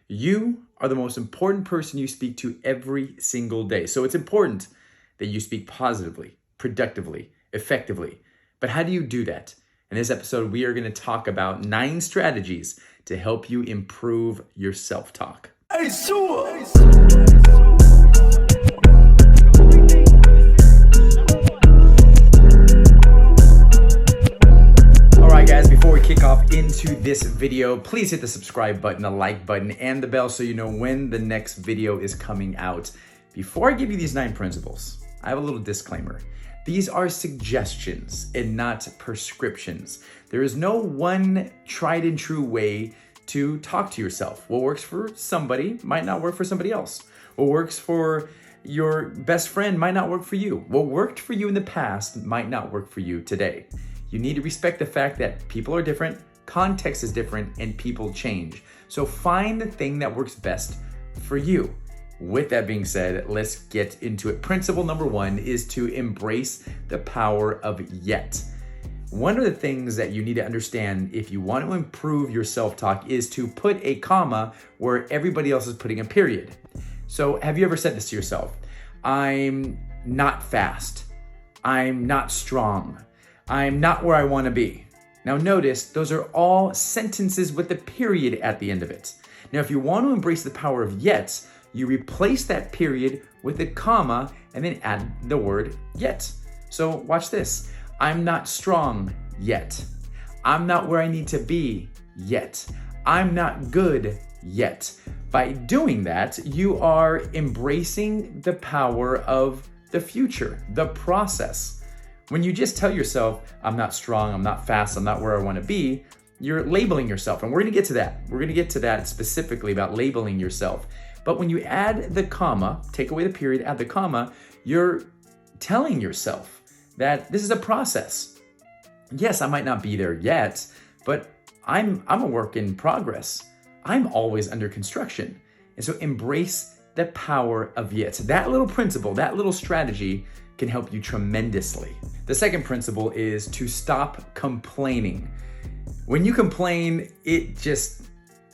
You are the most important person you speak to every single day. So it's important that you speak positively, productively, effectively. But how do you do that? In this episode, we are going to talk about 9 strategies to help you improve your self-talk. Hey, guys, before we kick off into this video, please hit the subscribe button, the like button, and the bell so you know when the next video is coming out. Before I give you these 9 principles, I have a little disclaimer. These are suggestions and not prescriptions. There is no one tried and true way to talk to yourself. What works for somebody might not work for somebody else. What works for your best friend might not work for you. What worked for you in the past might not work for you today. You need to respect the fact that people are different, context is different, and people change. So find the thing that works best for you. With that being said, let's get into it. Principle number 1 is to embrace the power of yet. One of the things that you need to understand if you want to improve your self-talk is to put a comma where everybody else is putting a period. So have you ever said this to yourself? I'm not fast. I'm not strong. I'm not where I want to be. Now notice, those are all sentences with a period at the end of it. Now, if you want to embrace the power of yet, you replace that period with a comma and then add the word yet. So watch this. I'm not strong yet. I'm not where I need to be yet. I'm not good yet. By doing that, you are embracing the power of the future, the process. When you just tell yourself, I'm not strong, I'm not fast, I'm not where I want to be, you're labeling yourself. And we're going to get to that. We're going to get to that specifically about labeling yourself. But when you add the comma, take away the period, add the comma, you're telling yourself that this is a process. Yes, I might not be there yet, but I'm a work in progress. I'm always under construction. And so embrace the power of yet. That little principle, that little strategy can help you tremendously. The second principle is to stop complaining. When you complain, it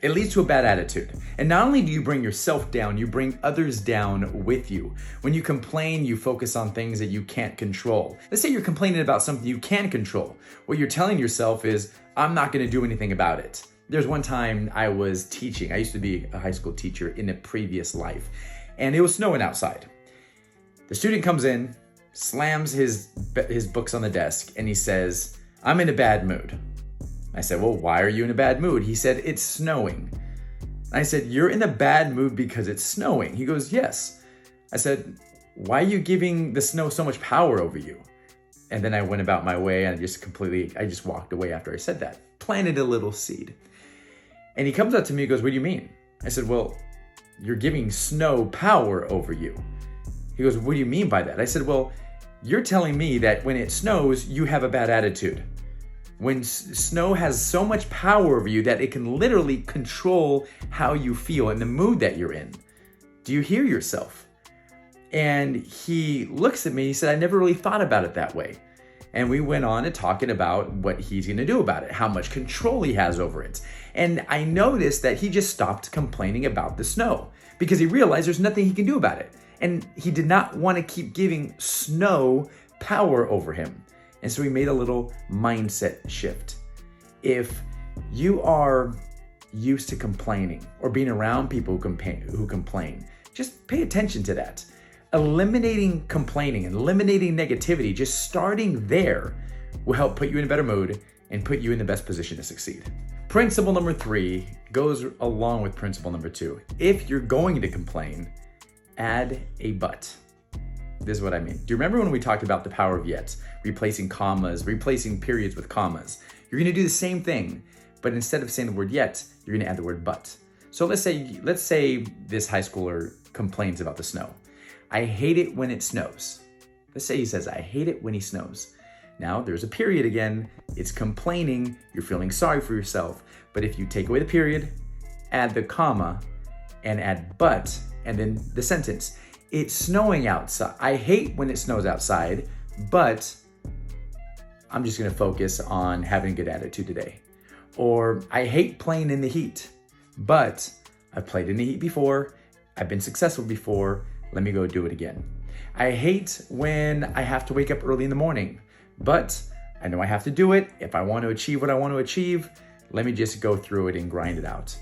leads to a bad attitude. And not only do you bring yourself down, you bring others down with you. When you complain, you focus on things that you can't control. Let's say you're complaining about something you can control. What you're telling yourself is, I'm not gonna do anything about it. There's one time I was teaching. I used to be a high school teacher in a previous life, and it was snowing outside. The student comes in, slams his books on the desk, and he says, I'm in a bad mood. I said, well, why are you in a bad mood? He said, it's snowing. I said, you're in a bad mood because it's snowing. He goes, yes. I said, why are you giving the snow so much power over you? And then I went about my way and I just walked away after I said that. Planted a little seed. And he comes up to me and goes, what do you mean? I said, well, you're giving snow power over you. He goes, what do you mean by that? I said, well, you're telling me that when it snows, you have a bad attitude. When snow has so much power over you that it can literally control how you feel and the mood that you're in. Do you hear yourself? And he looks at me, he said, I never really thought about it that way. And we went on to talking about what he's gonna do about it, how much control he has over it. And I noticed that he just stopped complaining about the snow because he realized there's nothing he can do about it. And he did not want to keep giving snow power over him. And so he made a little mindset shift. If you are used to complaining or being around people who complain, just pay attention to that. Eliminating complaining and eliminating negativity, just starting there will help put you in a better mood and put you in the best position to succeed. Principle number 3 goes along with principle number 2. If you're going to complain, add a but. This is what I mean. Do you remember when we talked about the power of yet, replacing commas, replacing periods with commas? You're gonna do the same thing, but instead of saying the word yet, you're gonna add the word but. So let's say this high schooler complains about the snow. I hate it when it snows. Let's say he says, I hate it when he snows. Now there's a period again, it's complaining, you're feeling sorry for yourself. But if you take away the period, add the comma, and add but, and then the sentence. It's snowing outside. I hate when it snows outside, but I'm just gonna focus on having a good attitude today. Or I hate playing in the heat, but I've played in the heat before. I've been successful before. Let me go do it again. I hate when I have to wake up early in the morning, but I know I have to do it. If I want to achieve what I want to achieve, let me just go through it and grind it out.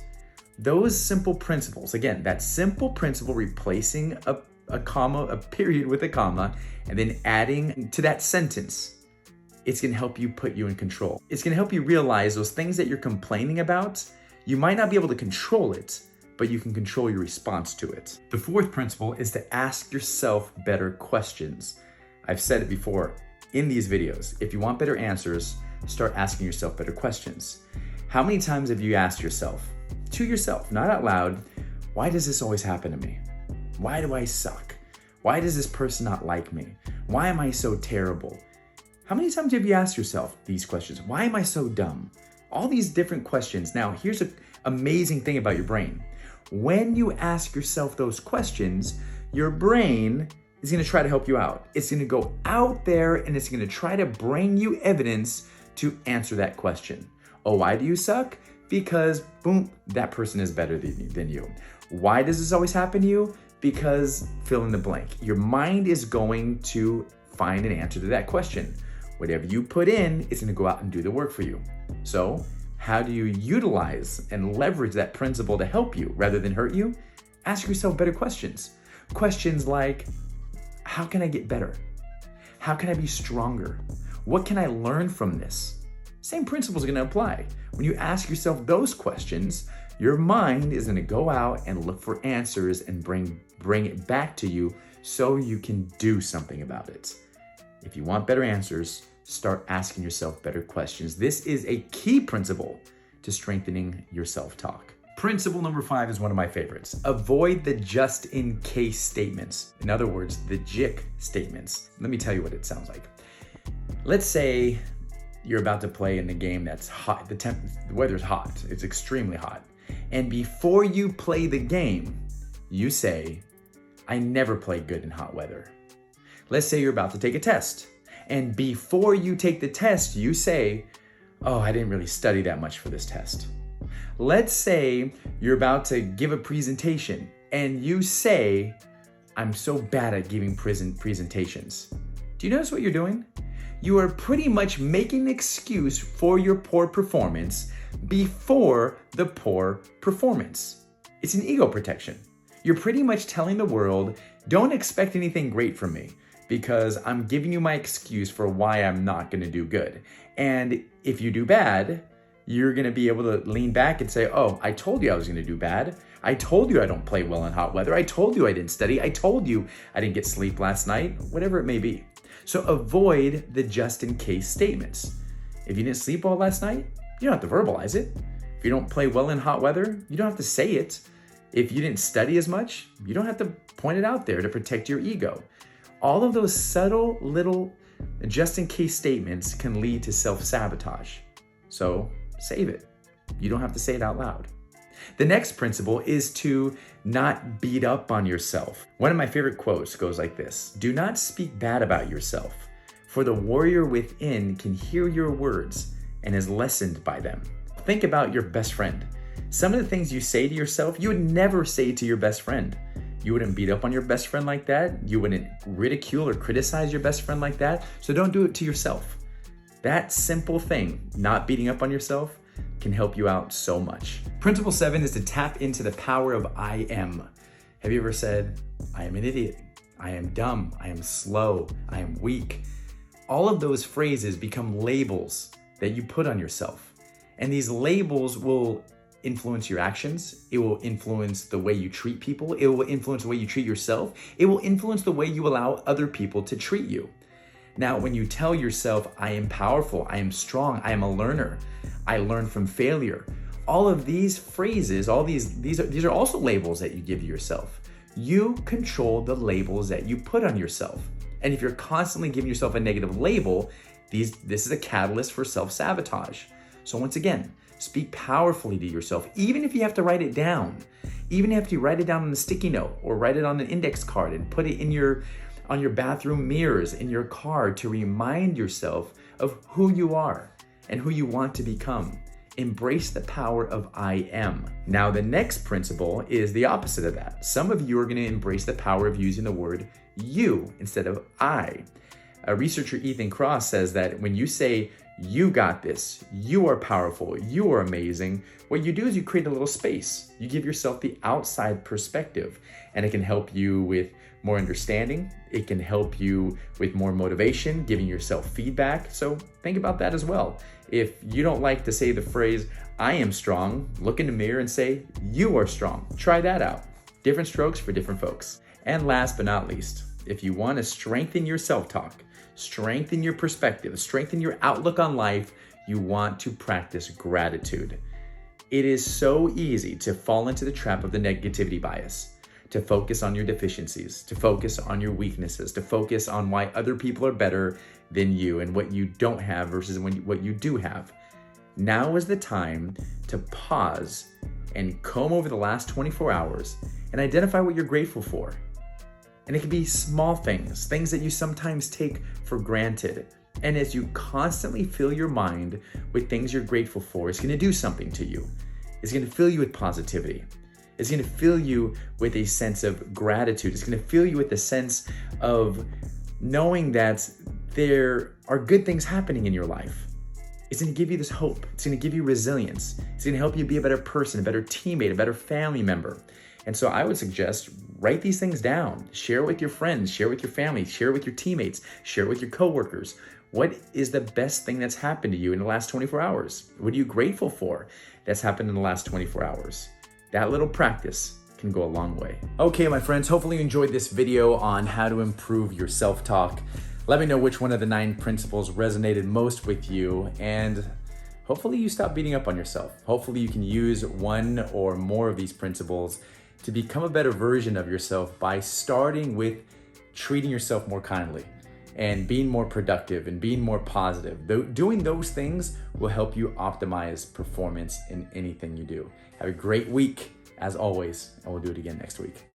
Those simple principles, again, that simple principle, replacing a comma, a period with a comma, and then adding to that sentence, it's gonna help you put you in control. It's gonna help you realize those things that you're complaining about, you might not be able to control it, but you can control your response to it. The fourth principle is to ask yourself better questions. I've said it before in these videos. If you want better answers, start asking yourself better questions. How many times have you asked yourself, to yourself, not out loud, why does this always happen to me? Why do I suck? Why does this person not like me? Why am I so terrible? How many times have you asked yourself these questions? Why am I so dumb? All these different questions. Now, here's an amazing thing about your brain. When you ask yourself those questions, your brain is gonna try to help you out. It's gonna go out there and it's gonna try to bring you evidence to answer that question. Oh, why do you suck? Because, boom, that person is better than you. Why does this always happen to you? Because fill in the blank. Your mind is going to find an answer to that question. Whatever you put in, it's gonna go out and do the work for you. So, how do you utilize and leverage that principle to help you rather than hurt you? Ask yourself better questions. Questions like, how can I get better? How can I be stronger? What can I learn from this? Same principle is going to apply. When you ask yourself those questions, your mind is going to go out and look for answers and bring it back to you so you can do something about it. If you want better answers, start asking yourself better questions. This is a key principle to strengthening your self-talk. Principle number 5 is one of my favorites. Avoid the just in case statements. In other words, the JIC statements. Let me tell you what it sounds like. Let's say you're about to play in the game that's hot. The weather's hot. It's extremely hot. And before you play the game, you say, I never play good in hot weather. Let's say you're about to take a test. And before you take the test, you say, oh, I didn't really study that much for this test. Let's say you're about to give a presentation and you say, I'm so bad at giving presentations. Do you notice what you're doing? You are pretty much making an excuse for your poor performance before the poor performance. It's an ego protection. You're pretty much telling the world, don't expect anything great from me because I'm giving you my excuse for why I'm not going to do good. And if you do bad, you're going to be able to lean back and say, oh, I told you I was going to do bad. I told you I don't play well in hot weather. I told you I didn't study. I told you I didn't get sleep last night, whatever it may be. So avoid the just in case statements. If you didn't sleep well last night, you don't have to verbalize it. If you don't play well in hot weather, you don't have to say it. If you didn't study as much, you don't have to point it out there to protect your ego. All of those subtle little just in case statements can lead to self-sabotage. So save it. You don't have to say it out loud. The next principle is to not beat up on yourself. One of my favorite quotes goes like this: do not speak bad about yourself, for the warrior within can hear your words and is lessened by them. Think about your best friend. Some of the things you say to yourself, you would never say to your best friend. You wouldn't beat up on your best friend like that. You wouldn't ridicule or criticize your best friend like that. So don't do it to yourself. That simple thing, not beating up on yourself, can help you out so much. Principle 7 is to tap into the power of I am. Have you ever said, I am an idiot, I am dumb, I am slow, I am weak? All of those phrases become labels that you put on yourself. And these labels will influence your actions. It will influence the way you treat people. It will influence the way you treat yourself. It will influence the way you allow other people to treat you. Now, when you tell yourself, I am powerful, I am strong, I am a learner, I learn from failure, all of these phrases, these are also labels that you give yourself. You control the labels that you put on yourself. And if you're constantly giving yourself a negative label, this is a catalyst for self-sabotage. So once again, speak powerfully to yourself, even if you have to write it down. Even if you write it down on a sticky note or write it on an index card and put it on your bathroom mirrors, in your car, to remind yourself of who you are and who you want to become. Embrace the power of I am. Now, the next principle is the opposite of that. Some of you are going to embrace the power of using the word you instead of I. Researcher Ethan Cross says that when you say, you got this, you are powerful, you are amazing, what you do is you create a little space. You give yourself the outside perspective, and it can help you with more understanding. It can help you with more motivation, giving yourself feedback. So think about that as well. If you don't like to say the phrase, I am strong, look in the mirror and say, you are strong. Try that out. Different strokes for different folks. And last but not least, if you want to strengthen your self-talk, strengthen your perspective, strengthen your outlook on life, you want to practice gratitude. It is so easy to fall into the trap of the negativity bias, to focus on your deficiencies, to focus on your weaknesses, to focus on why other people are better than you and what you don't have versus what you do have. Now is the time to pause and comb over the last 24 hours and identify what you're grateful for. And it can be small things that you sometimes take for granted. And as you constantly fill your mind with things you're grateful for, it's going to do something to you. It's going to fill you with positivity. It's going to fill you with a sense of gratitude. It's going to fill you with a sense of knowing that there are good things happening in your life. It's going to give you this hope. It's going to give you resilience. It's going to help you be a better person, a better teammate, a better family member. And so I would suggest write these things down, share it with your friends, share it with your family, share it with your teammates, share it with your coworkers. What is the best thing that's happened to you in the last 24 hours? What are you grateful for that's happened in the last 24 hours? That little practice can go a long way. Okay, my friends, hopefully you enjoyed this video on how to improve your self-talk. Let me know which one of the 9 principles resonated most with you, and hopefully you stop beating up on yourself. Hopefully you can use one or more of these principles to become a better version of yourself by starting with treating yourself more kindly and being more productive and being more positive. Doing those things will help you optimize performance in anything you do. Have a great week, as always, and we'll do it again next week.